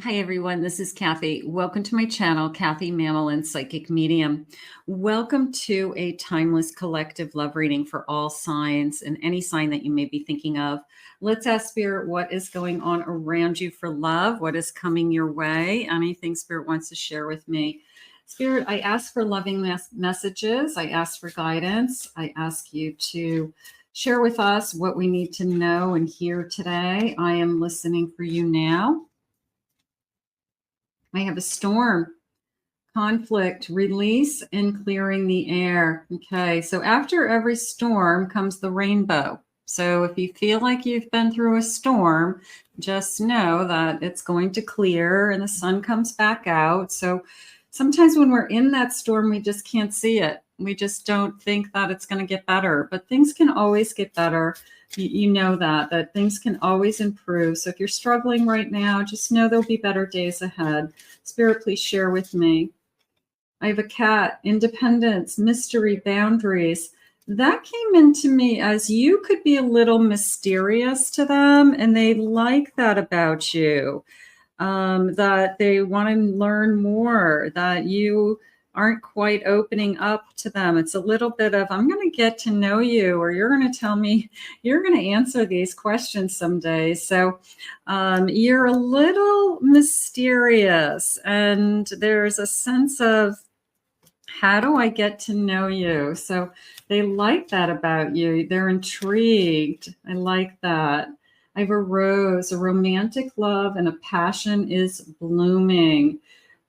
Hi everyone, this is Kathy. Welcome to my channel, Kathy Mammal and Psychic Medium. Welcome to a timeless collective love reading for all signs and any sign that you may be thinking of. Let's ask Spirit what is going on around you for love, what is coming your way, anything Spirit wants to share with me. Spirit, I ask for loving messages, I ask for guidance, I ask you to share with us what we need to know and hear today. I am listening for you now. I have a storm, conflict, release, and clearing the air. Okay, so after every storm comes the rainbow. So if you feel like you've been through a storm, just know that it's going to clear and the sun comes back out. So sometimes when we're in that storm, we just can't see it. We just don't think that it's going to get better, but things can always get better. You know that things can always improve. So if you're struggling right now, just know there'll be better days ahead. Spirit, please share with me. I have a cat, independence, mystery, boundaries. That came into me as you could be a little mysterious to them, and they like that about you, that they want to learn more, that you aren't quite opening up to them. It's a little bit of, I'm going to get to know you, or you're going to tell me, you're going to answer these questions someday. So you're a little mysterious, and there's a sense of, how do I get to know you? So they like that about you. They're intrigued. I like that. I have a rose, a romantic love, and a passion is blooming.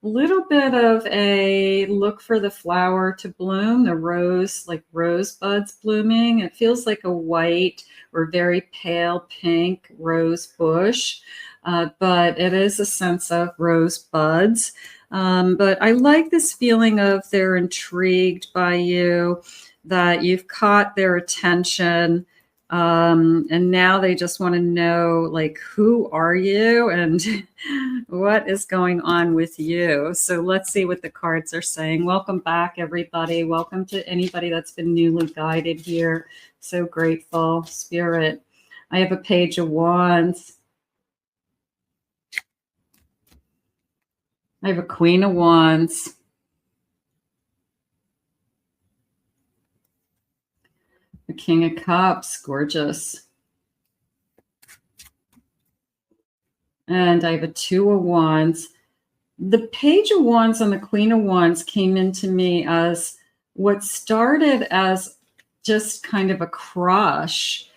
A little bit of a look for the flower to bloom, the rose, like rosebuds blooming. It feels like a white or very pale pink rose bush, but it is a sense of rosebuds. But I like this feeling of they're intrigued by you, that you've caught their attention. And now they just want to know, like, who are you and what is going on with you? So let's see what the cards are saying. Welcome back, everybody. Welcome to anybody that's been newly guided here. So grateful, Spirit. I have a Page of Wands. I have a Queen of Wands. The King of Cups, gorgeous. And I have a Two of Wands. The Page of Wands and the Queen of Wands came into me as what started as just kind of a crush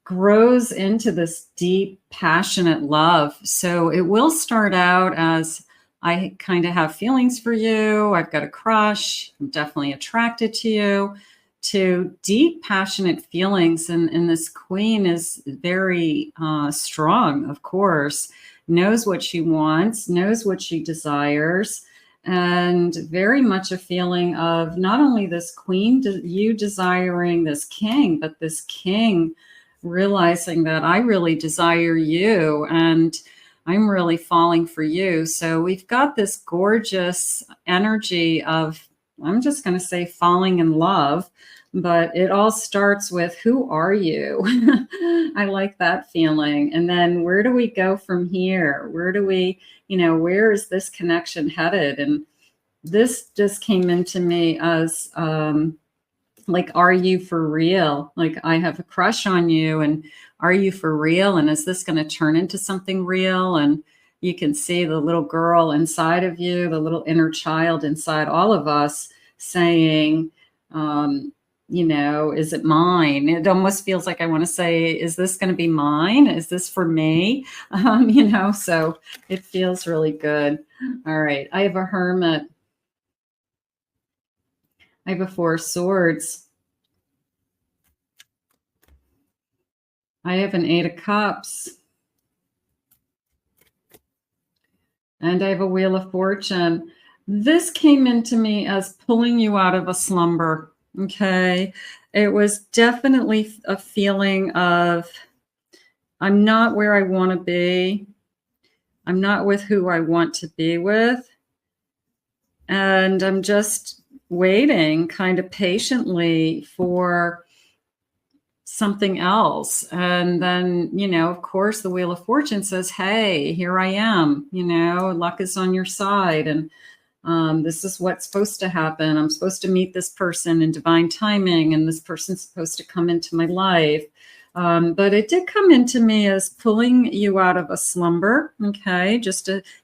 grows into this deep, passionate love. So it will start out as, I kind of have feelings for you, I've got a crush, I'm definitely attracted to you, to deep, passionate feelings. And this queen is very strong, of course, knows what she wants, knows what she desires, and very much a feeling of not only this queen, you desiring this king, but this king realizing that I really desire you and I'm really falling for you. So we've got this gorgeous energy of, I'm just going to say, falling in love, but it all starts with, who are you? I like that feeling. And then where do we go from here? Where do we, where is this connection headed? And this just came into me as, like, are you for real? Like, I have a crush on you, and are you for real? And is this going to turn into something real? And you can see the little girl inside of you, the little inner child inside all of us saying, is it mine? It almost feels like I want to say, is this going to be mine? Is this for me? So it feels really good. All right. I have a Hermit. I have a Four of Swords. I have an Eight of Cups. And I have a Wheel of Fortune. This came into me as pulling you out of a slumber, okay? It was definitely a feeling of, I'm not where I want to be. I'm not with who I want to be with. And I'm just waiting kind of patiently for something else. And then, you know, of course, the Wheel of Fortune says, hey, here I am, you know, luck is on your side. And this is what's supposed to happen. I'm supposed to meet this person in divine timing, and this person's supposed to come into my life. But it did come into me as pulling you out of a slumber. Okay.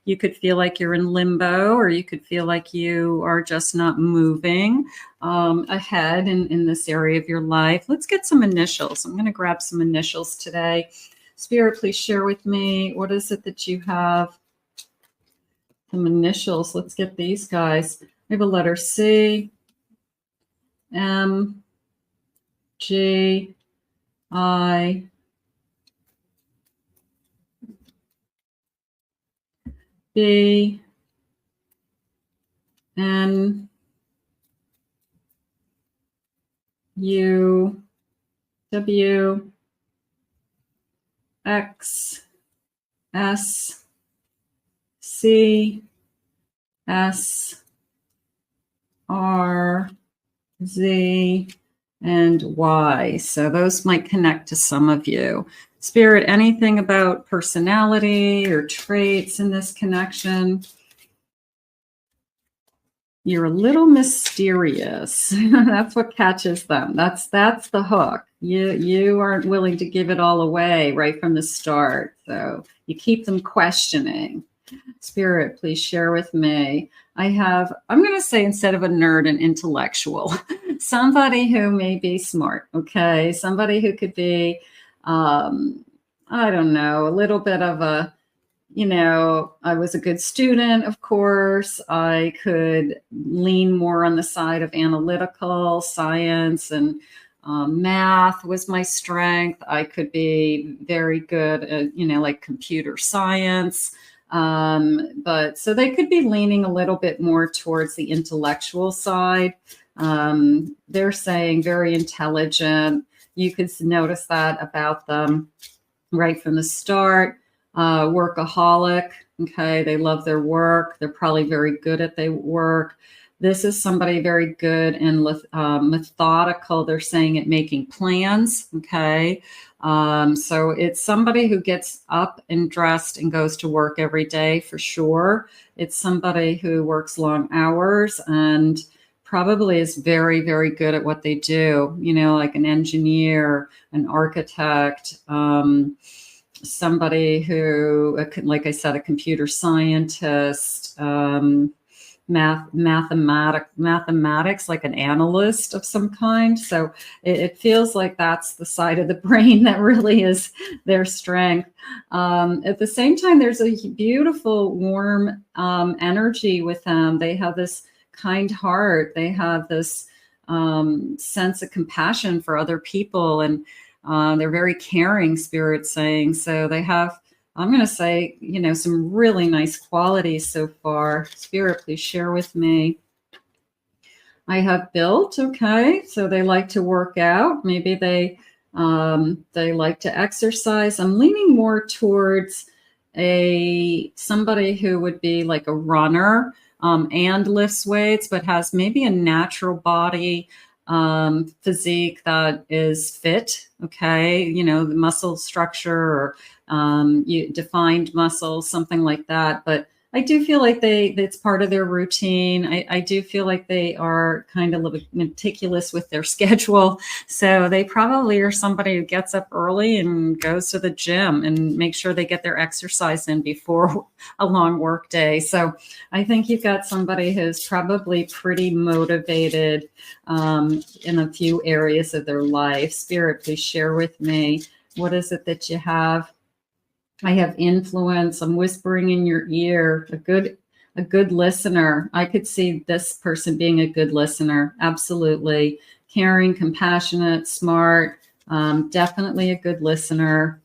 You could feel like you're in limbo, or you could feel like you are just not moving ahead in this area of your life. Let's get some initials. I'm going to grab some initials today. Spirit, please share with me. What is it that you have? Some initials. Let's get these guys. We have a letter C, M, G, I, B, N, U, W, X, S, C, S, R, Z, and Y. So those might connect to some of you. Spirit, anything about personality or traits in this connection? You're a little mysterious. That's what catches them. That's the hook. You aren't willing to give it all away right from the start. So you keep them questioning. Spirit, please share with me. I'm going to say, instead of a nerd, an intellectual, somebody who may be smart. Okay. Somebody who could be, I don't know, a little bit of a, you know, I was a good student, of course. I could lean more on the side of analytical science, and math was my strength. I could be very good at, you know, like computer science. But so they could be leaning a little bit more towards the intellectual side. They're saying very intelligent. You could notice that about them right from the start. Workaholic. Okay. They love their work. They're probably very good at their work. This is somebody very good and methodical. They're saying at making plans. Okay. So it's somebody who gets up and dressed and goes to work every day for sure. It's somebody who works long hours and probably is very, very good at what they do. You know, like an engineer, an architect, somebody who, like I said, a computer scientist, mathematics, like an analyst of some kind. So it feels like that's the side of the brain that really is their strength. At the same time, there's a beautiful, warm energy with them. They have this kind heart. They have this sense of compassion for other people, and they're very caring, Spirit saying. So they have, I'm going to say, you know, some really nice qualities so far. Spirit, please share with me. I have built. Okay. So they like to work out. Maybe they like to exercise. I'm leaning more towards somebody who would be like a runner and lifts weights, but has maybe a natural body physique that is fit. Okay. You know, the muscle structure, or defined muscles, something like that. But I do feel like it's part of their routine. I do feel like they are kind of meticulous with their schedule. So they probably are somebody who gets up early and goes to the gym and makes sure they get their exercise in before a long work day. So I think you've got somebody who's probably pretty motivated in a few areas of their life. Spirit, please share with me. What is it that you have? I have influence. I'm whispering in your ear. A good listener. I could see this person being a good listener. Absolutely. Caring, compassionate, smart. Definitely a good listener.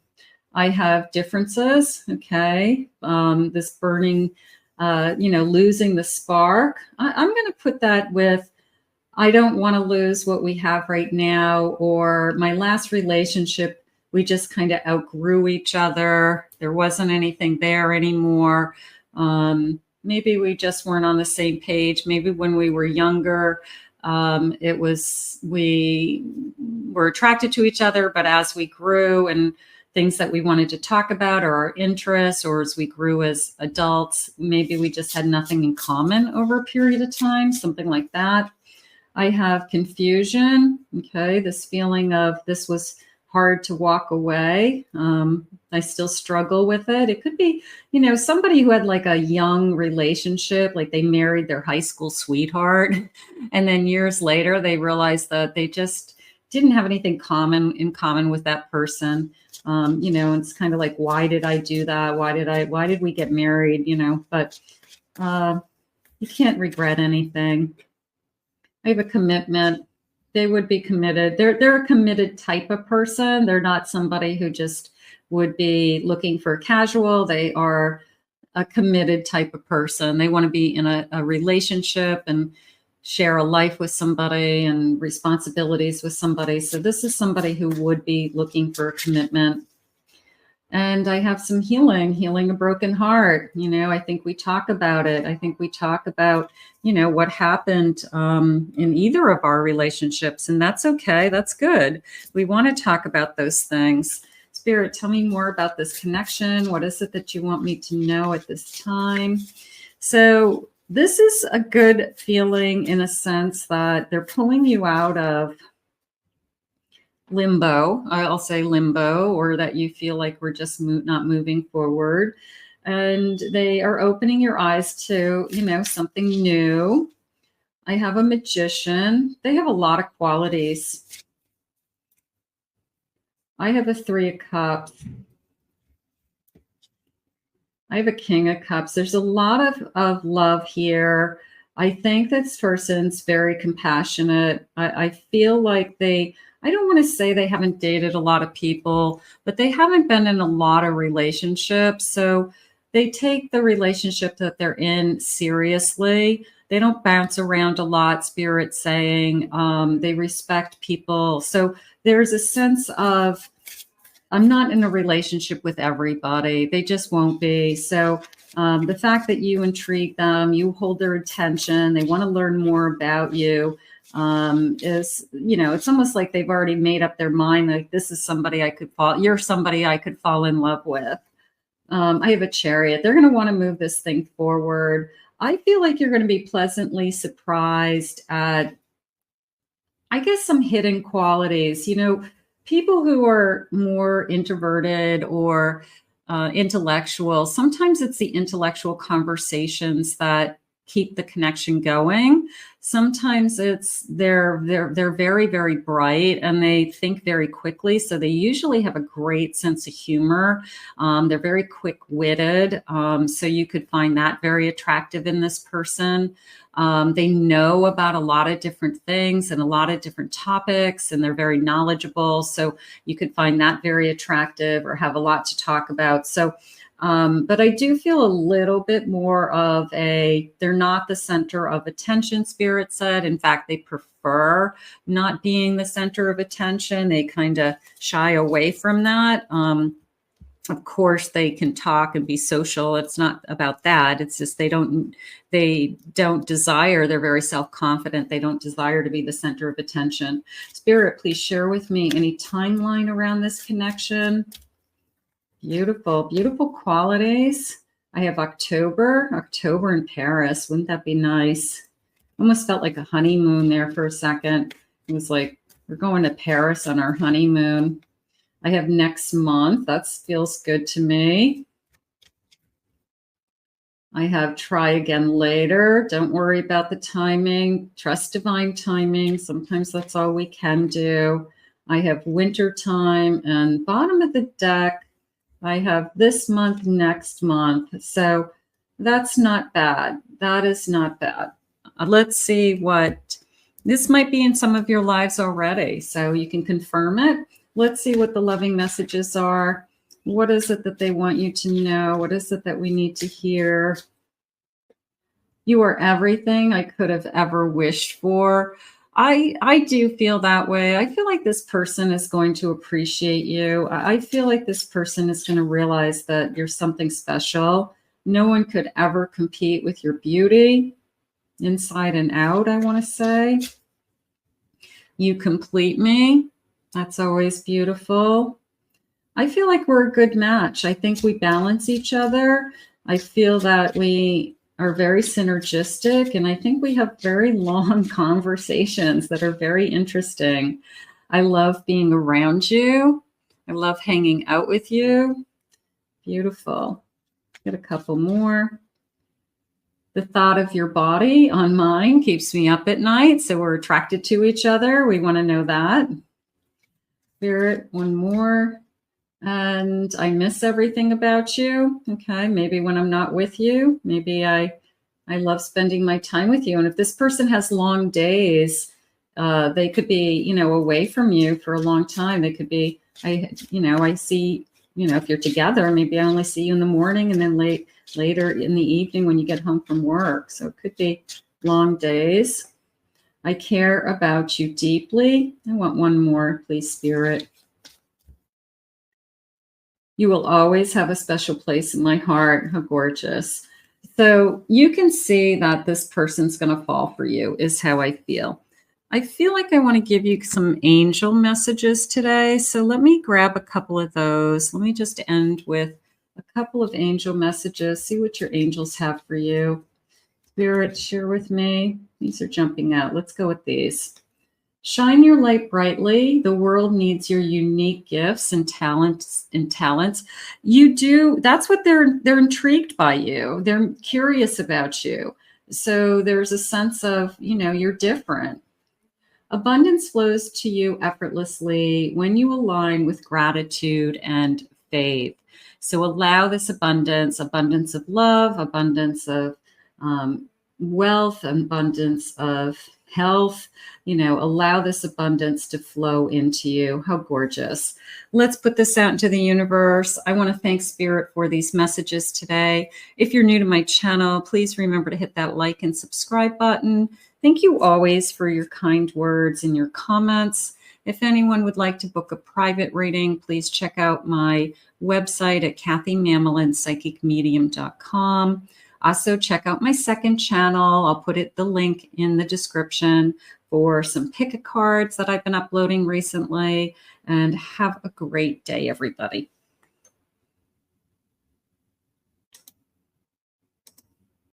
I have differences. Okay. This burning, losing the spark. I'm going to put that with, I don't want to lose what we have right now, or my last relationship, we just kind of outgrew each other. There wasn't anything there anymore. Maybe we just weren't on the same page. Maybe when we were younger, We were attracted to each other, but as we grew and things that we wanted to talk about or our interests, or as we grew as adults, maybe we just had nothing in common over a period of time, something like that. I have confusion. Okay. This feeling of this was hard to walk away. I still struggle with it. It could be, somebody who had like a young relationship, like they married their high school sweetheart. And then years later, they realized that they just didn't have anything in common with that person. It's kind of like, why did I do that? Why did we get married? But you can't regret anything. I have a commitment. They would be committed. They're a committed type of person. They're not somebody who just would be looking for casual. They are a committed type of person. They want to be in a relationship and share a life with somebody and responsibilities with somebody. So this is somebody who would be looking for a commitment. And I have some healing a broken heart. I think we talk about it. I think we talk about, what happened in either of our relationships, and that's okay. That's good. We want to talk about those things. Spirit, tell me more about this connection. What is it that you want me to know at this time? So this is a good feeling in a sense that they're pulling you out of limbo. I'll say limbo, or that you feel like we're just not moving forward. And they are opening your eyes to, something new. I have a magician. They have a lot of qualities. I have a 3 of Cups. I have a King of Cups. There's a lot of love here. I think this person's very compassionate. I feel like I don't want to say they haven't dated a lot of people, but they haven't been in a lot of relationships. So they take the relationship that they're in seriously. They don't bounce around a lot, Spirit saying. They respect people. So there's a sense of, I'm not in a relationship with everybody. They just won't be. So the fact that you intrigue them, you hold their attention, they want to learn more about you, is, it's almost like they've already made up their mind. Like, this is somebody you're somebody I could fall in love with. I have a Chariot. They're going to want to move this thing forward. I feel like you're going to be pleasantly surprised at, I guess, some hidden qualities. People who are more introverted or intellectual, sometimes it's the intellectual conversations that keep the connection going. Sometimes it's they're very, very bright and they think very quickly. So they usually have a great sense of humor. They're very quick-witted. So you could find that very attractive in this person. They know about a lot of different things and a lot of different topics, and they're very knowledgeable. So you could find that very attractive or have a lot to talk about. So but I do feel a little bit more of they're not the center of attention, Spirit said. In fact, they prefer not being the center of attention. They kind of shy away from that. Of course, they can talk and be social. It's not about that. It's just they don't desire, they're very self-confident. They don't desire to be the center of attention. Spirit, please share with me any timeline around this connection. Beautiful, beautiful qualities. I have October in Paris. Wouldn't that be nice? Almost felt like a honeymoon there for a second. It was like, we're going to Paris on our honeymoon. I have next month. That feels good to me. I have try again later. Don't worry about the timing. Trust divine timing. Sometimes that's all we can do. I have winter time, and bottom of the deck, I have this month, next month. So that's not bad. That is not bad. Let's see what this might be in some of your lives already. So you can confirm it. Let's see what the loving messages are. What is it that they want you to know? What is it that we need to hear? You are everything I could have ever wished for. I do feel that way. I feel like this person is going to appreciate you. I feel like this person is going to realize that you're something special. No one could ever compete with your beauty, inside and out, I want to say. You complete me. That's always beautiful. I feel like we're a good match. I think we balance each other. I feel that we are very synergistic, and I think we have very long conversations that are very interesting. I love being around you. I love hanging out with you. Beautiful. Get a couple more. The thought of your body on mine keeps me up at night, so we're attracted to each other. We want to know that. Spirit, one more. And I miss everything about you. Okay, maybe when I'm not with you, maybe I love spending my time with you. And if this person has long days, they could be, you know, away from you for a long time. They could be, I see, you know, if you're together, maybe I only see you in the morning and then later in the evening when you get home from work. So it could be long days. I care about you deeply. I want one more, please, Spirit. You will always have a special place in my heart. How gorgeous. So you can see that this person's going to fall for you, is how I feel. I feel like I want to give you some angel messages today. So let me grab a couple of those. Let me just end with a couple of angel messages. See what your angels have for you. Spirit, share with me. These are jumping out. Let's go with these. Shine your light brightly. The world needs your unique gifts and talents. You do. That's what they're intrigued by you. They're curious about you. So there's a sense of, you know, you're different. Abundance flows to you effortlessly when you align with gratitude and faith. So allow this abundance of love, abundance of wealth, abundance of health, you know, allow this abundance to flow into you. How gorgeous. Let's put this out into the universe. I want to thank Spirit for these messages today. If you're new to my channel, please remember to hit that like and subscribe button. Thank you always for your kind words and your comments. If anyone would like to book a private reading, please check out my website at kathymamolin.psychicmedium.com. Also, check out my second channel. I'll put the link in the description for some pick-a cards that I've been uploading recently. And have a great day, everybody.